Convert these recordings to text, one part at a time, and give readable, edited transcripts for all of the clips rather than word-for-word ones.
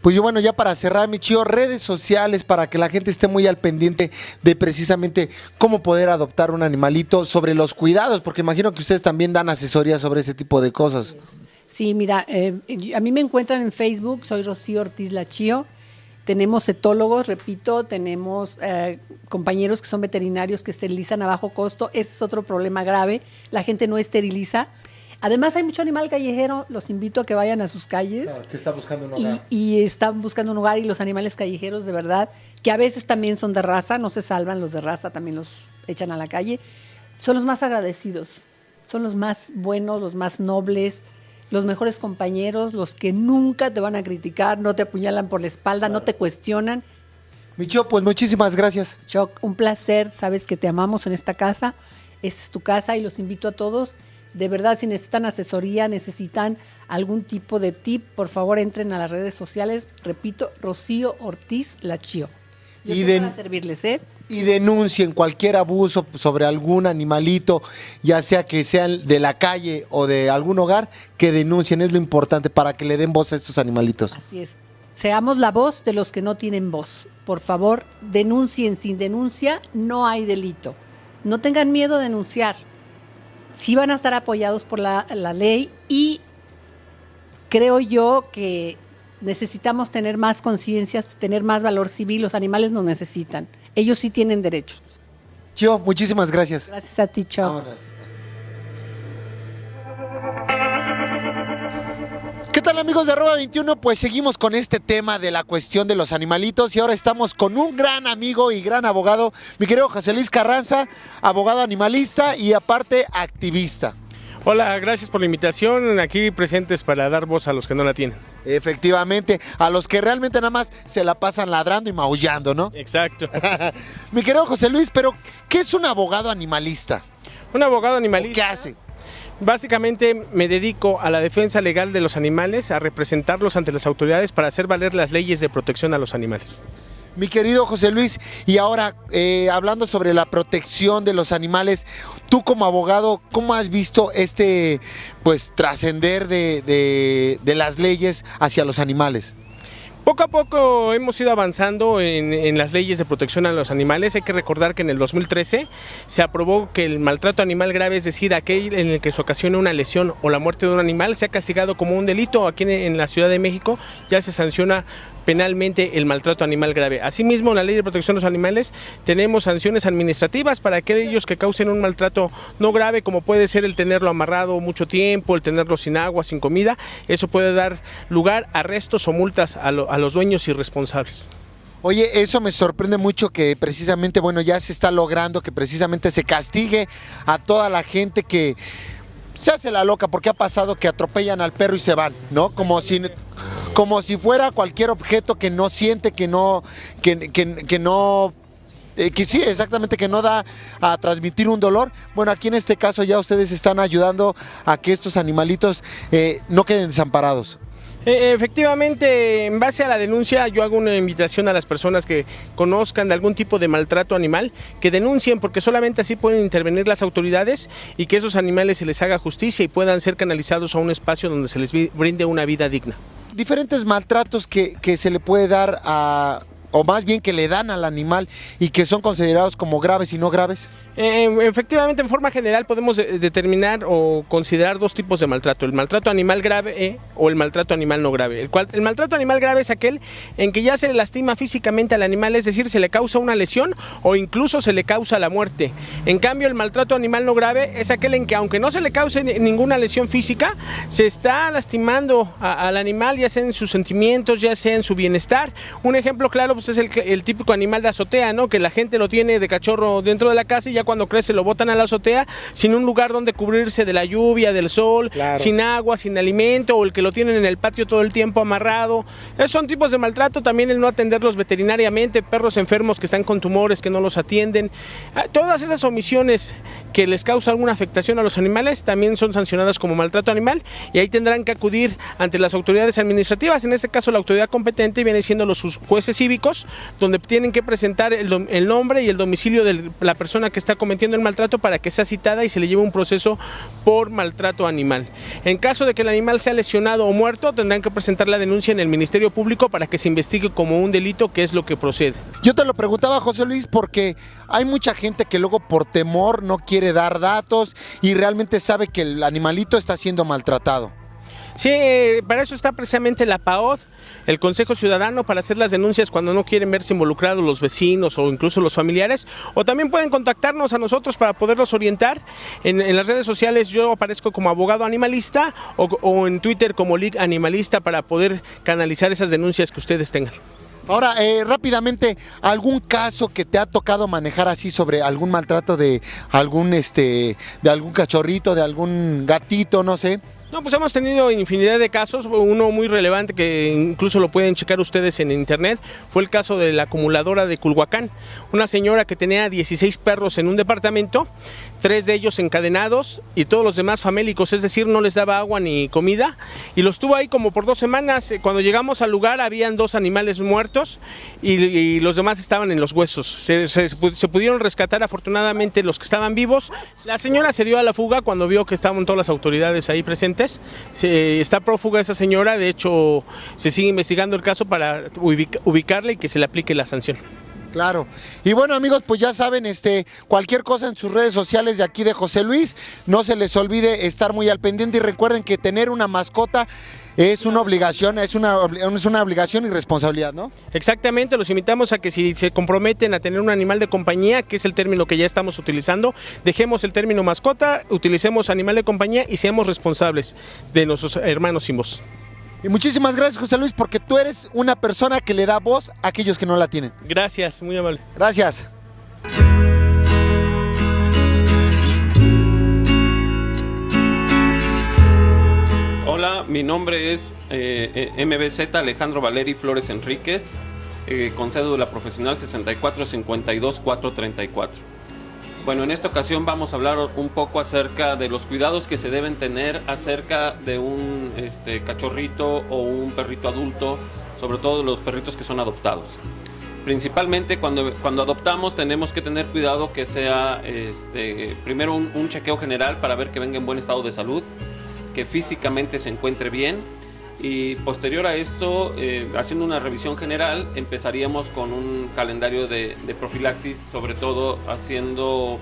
Pues yo, bueno, ya para cerrar, mi Chío, redes sociales para que la gente esté muy al pendiente de precisamente cómo poder adoptar un animalito, sobre los cuidados, porque imagino que ustedes también dan asesoría sobre ese tipo de cosas. Sí, mira, a mí me encuentran en Facebook, soy Rocío Ortiz La Chío. Tenemos etólogos, repito, tenemos compañeros que son veterinarios que esterilizan a bajo costo. Ese es otro problema grave, la gente no esteriliza. Además hay mucho animal callejero, los invito a que vayan a sus calles. Claro, que está buscando un hogar. Y están buscando un hogar, y los animales callejeros, de verdad, que a veces también son de raza, no se salvan, los de raza también los echan a la calle, son los más agradecidos, son los más buenos, los más nobles, los mejores compañeros, los que nunca te van a criticar, no te apuñalan por la espalda, no te cuestionan. Mi Chío, pues muchísimas gracias. Choc, un placer, sabes que te amamos en esta casa, esta es tu casa y los invito a todos. De verdad, si necesitan asesoría, necesitan algún tipo de tip, por favor entren a las redes sociales. Repito, Rocío Ortiz La Chío. Yo estoy para servirles, ¿eh? Y denuncien cualquier abuso sobre algún animalito, ya sea que sean de la calle o de algún hogar, que denuncien, es lo importante para que le den voz a estos animalitos. Así es. Seamos la voz de los que no tienen voz. Por favor, denuncien. Sin denuncia no hay delito. No tengan miedo a denunciar. Sí van a estar apoyados por la ley, y creo yo que necesitamos tener más conciencia, tener más valor civil. Los animales nos necesitan. Ellos sí tienen derechos. Chío, muchísimas gracias. Gracias a ti, Choc. Vámonos. ¿Qué tal, amigos de @21? Pues seguimos con este tema de la cuestión de los animalitos, y ahora estamos con un gran amigo y gran abogado, mi querido José Luis Carranza, abogado animalista y aparte activista. Hola, gracias por la invitación, aquí presentes para dar voz a los que no la tienen. Efectivamente, a los que realmente nada más se la pasan ladrando y maullando, ¿no? Exacto. Mi querido José Luis, pero ¿qué es un abogado animalista? Un abogado animalista. ¿Qué hace? Básicamente me dedico a la defensa legal de los animales, a representarlos ante las autoridades para hacer valer las leyes de protección a los animales. Mi querido José Luis, y ahora hablando sobre la protección de los animales, tú como abogado, ¿cómo has visto pues trascender de las leyes hacia los animales? Poco a poco hemos ido avanzando en las leyes de protección a los animales. Hay que recordar que en el 2013 se aprobó que el maltrato animal grave, es decir, aquel en el que se ocasiona una lesión o la muerte de un animal, sea castigado como un delito. Aquí en la Ciudad de México ya se sanciona penalmente el maltrato animal grave. Asimismo, en la Ley de Protección de los Animales tenemos sanciones administrativas para aquellos que causen un maltrato no grave, como puede ser el tenerlo amarrado mucho tiempo, el tenerlo sin agua, sin comida. Eso puede dar lugar a arrestos o multas a los dueños irresponsables. Oye, eso me sorprende mucho, que precisamente, bueno, ya se está logrando que precisamente se castigue a toda la gente que se hace la loca, porque ha pasado que atropellan al perro y se van, ¿no? Como si fuera cualquier objeto que no siente, que sí, exactamente, que no da a transmitir un dolor. Bueno, aquí en este caso ya ustedes están ayudando a que estos animalitos no queden desamparados. Efectivamente, en base a la denuncia, yo hago una invitación a las personas que conozcan de algún tipo de maltrato animal, que denuncien, porque solamente así pueden intervenir las autoridades y que esos animales se les haga justicia y puedan ser canalizados a un espacio donde se les brinde una vida digna. Diferentes maltratos que se le puede dar o más bien que le dan al animal y que son considerados como graves y no graves. Efectivamente, en forma general podemos determinar o considerar dos tipos de maltrato: el maltrato animal grave o el maltrato animal no grave. El maltrato animal grave es aquel en que ya se le lastima físicamente al animal, es decir, se le causa una lesión o incluso se le causa la muerte. En cambio, el maltrato animal no grave es aquel en que, aunque no se le cause ninguna lesión física, se está lastimando al animal, ya sea en sus sentimientos, ya sea en su bienestar. Un ejemplo claro pues es el típico animal de azotea, ¿no? Que la gente lo tiene de cachorro dentro de la casa y ya cuando crece lo botan a la azotea sin un lugar donde cubrirse de la lluvia, del sol, claro, sin agua, sin alimento, o el que lo tienen en el patio todo el tiempo amarrado. Esos son tipos de maltrato. También el no atenderlos veterinariamente, perros enfermos que están con tumores que no los atienden. Todas esas omisiones que les causa alguna afectación a los animales también son sancionadas como maltrato animal, y ahí tendrán que acudir ante las autoridades administrativas. En este caso la autoridad competente viene siendo los jueces cívicos, públicos donde tienen que presentar el nombre y el domicilio de la persona que está cometiendo el maltrato para que sea citada y se le lleve un proceso por maltrato animal. En caso de que el animal sea lesionado o muerto, tendrán que presentar la denuncia en el Ministerio Público para que se investigue como un delito, que es lo que procede. Yo te lo preguntaba, José Luis, porque hay mucha gente que luego por temor no quiere dar datos y realmente sabe que el animalito está siendo maltratado. Sí, para eso está precisamente la PAOD, el Consejo Ciudadano, para hacer las denuncias cuando no quieren verse involucrados los vecinos o incluso los familiares, o también pueden contactarnos a nosotros para poderlos orientar. En las redes sociales yo aparezco como abogado animalista o en Twitter como League Animalista para poder canalizar esas denuncias que ustedes tengan. Ahora, rápidamente, ¿algún caso que te ha tocado manejar así sobre algún maltrato de algún cachorrito, de algún gatito, no sé? No, pues hemos tenido infinidad de casos. Uno muy relevante que incluso lo pueden checar ustedes en internet fue el caso de la acumuladora de Culhuacán. Una señora que tenía 16 perros en un departamento, 3 de ellos encadenados y todos los demás famélicos, es decir, no les daba agua ni comida, y los tuvo ahí como por 2 semanas. Cuando llegamos al lugar habían 2 animales muertos y los demás estaban en los huesos. Se pudieron rescatar afortunadamente los que estaban vivos. La señora se dio a la fuga cuando vio que estaban todas las autoridades ahí presentes. Está prófuga esa señora, de hecho se sigue investigando el caso para ubicarle y que se le aplique la sanción. Claro. Y bueno, amigos, pues ya saben, cualquier cosa en sus redes sociales de aquí de José Luis, no se les olvide estar muy al pendiente y recuerden que tener una mascota es una obligación, es una obligación y responsabilidad, ¿no? Exactamente, los invitamos a que si se comprometen a tener un animal de compañía, que es el término que ya estamos utilizando, dejemos el término mascota, utilicemos animal de compañía y seamos responsables de nuestros hermanos sin voz. Y muchísimas gracias, José Luis, porque tú eres una persona que le da voz a aquellos que no la tienen. Gracias, muy amable. Gracias. Hola, mi nombre es MBZ Alejandro Valeri Flores Enríquez, con cédula profesional 6452434. Bueno, en esta ocasión vamos a hablar un poco acerca de los cuidados que se deben tener acerca de un cachorrito o un perrito adulto, sobre todo los perritos que son adoptados. Principalmente cuando adoptamos tenemos que tener cuidado que sea primero un chequeo general para ver que venga en buen estado de salud, que físicamente se encuentre bien, y posterior a esto, haciendo una revisión general, empezaríamos con un calendario de profilaxis, sobre todo haciendo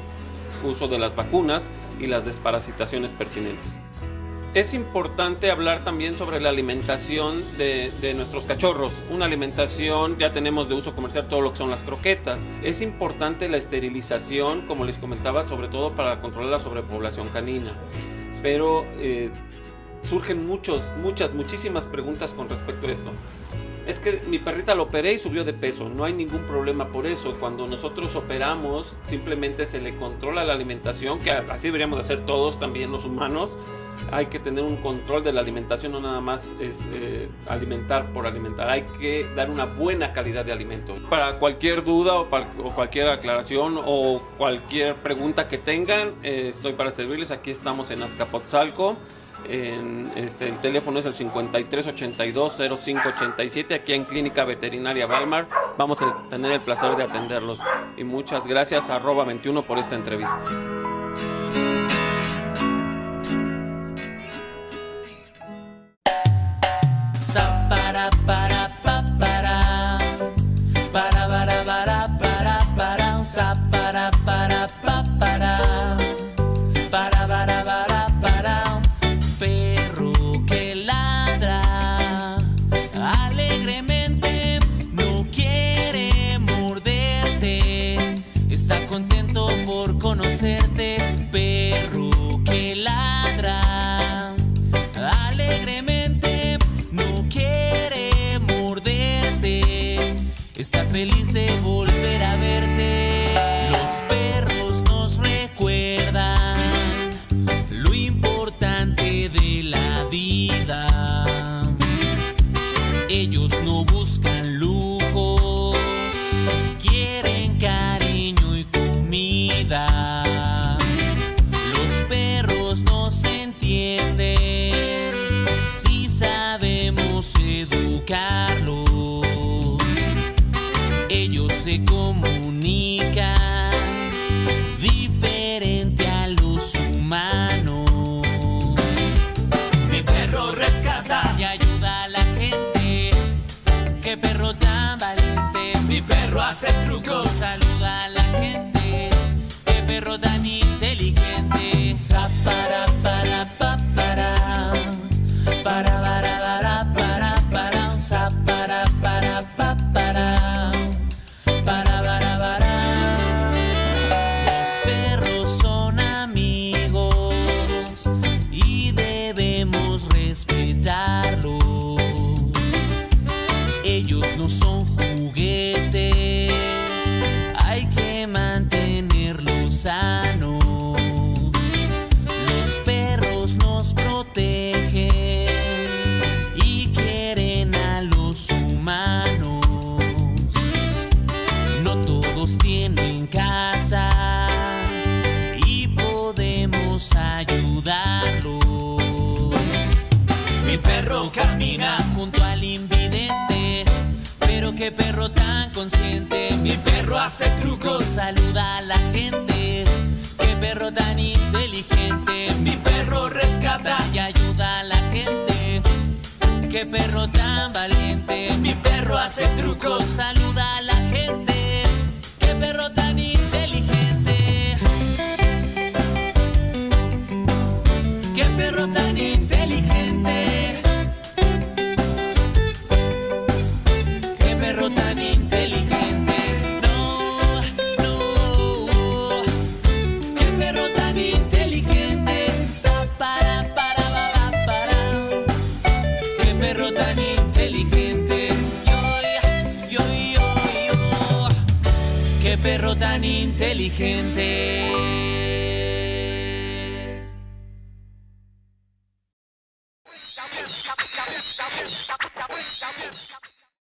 uso de las vacunas y las desparasitaciones pertinentes. Es importante hablar también sobre la alimentación de nuestros cachorros. Una alimentación, ya tenemos de uso comercial todo lo que son las croquetas. Es importante la esterilización, como les comentaba, sobre todo para controlar la sobrepoblación canina. Pero surgen muchísimas preguntas con respecto a esto. Es que mi perrita la operé y subió de peso, no hay ningún problema por eso. Cuando nosotros operamos, simplemente se le controla la alimentación, que así deberíamos hacer todos, también los humanos. Hay que tener un control de la alimentación, no nada más es alimentar por alimentar, hay que dar una buena calidad de alimento. Para cualquier duda o cualquier aclaración o cualquier pregunta que tengan, estoy para servirles. Aquí estamos en Azcapotzalco. El teléfono es el 5382-0587, aquí en Clínica Veterinaria Balmar. Vamos a tener el placer de atenderlos. Y muchas gracias a @21 por esta entrevista. Está feliz de volver a verte. Los perros nos recuerdan lo importante de la vida. Ellos no buscan lujos, quieren cariño y comida. Los perros nos entienden si sabemos educarlos. Qué perro tan consciente, mi perro hace trucos, saluda a la gente. Qué perro tan inteligente, mi perro rescata y ayuda a la gente. Qué perro tan valiente, mi perro hace trucos, saluda a la gente. Qué perro tan inteligente. Qué perro tan inteligente. Qué perro tan inteligente. No, no. Qué perro tan inteligente. Sa para ba, para. Qué perro tan inteligente. Yo. Qué perro tan inteligente.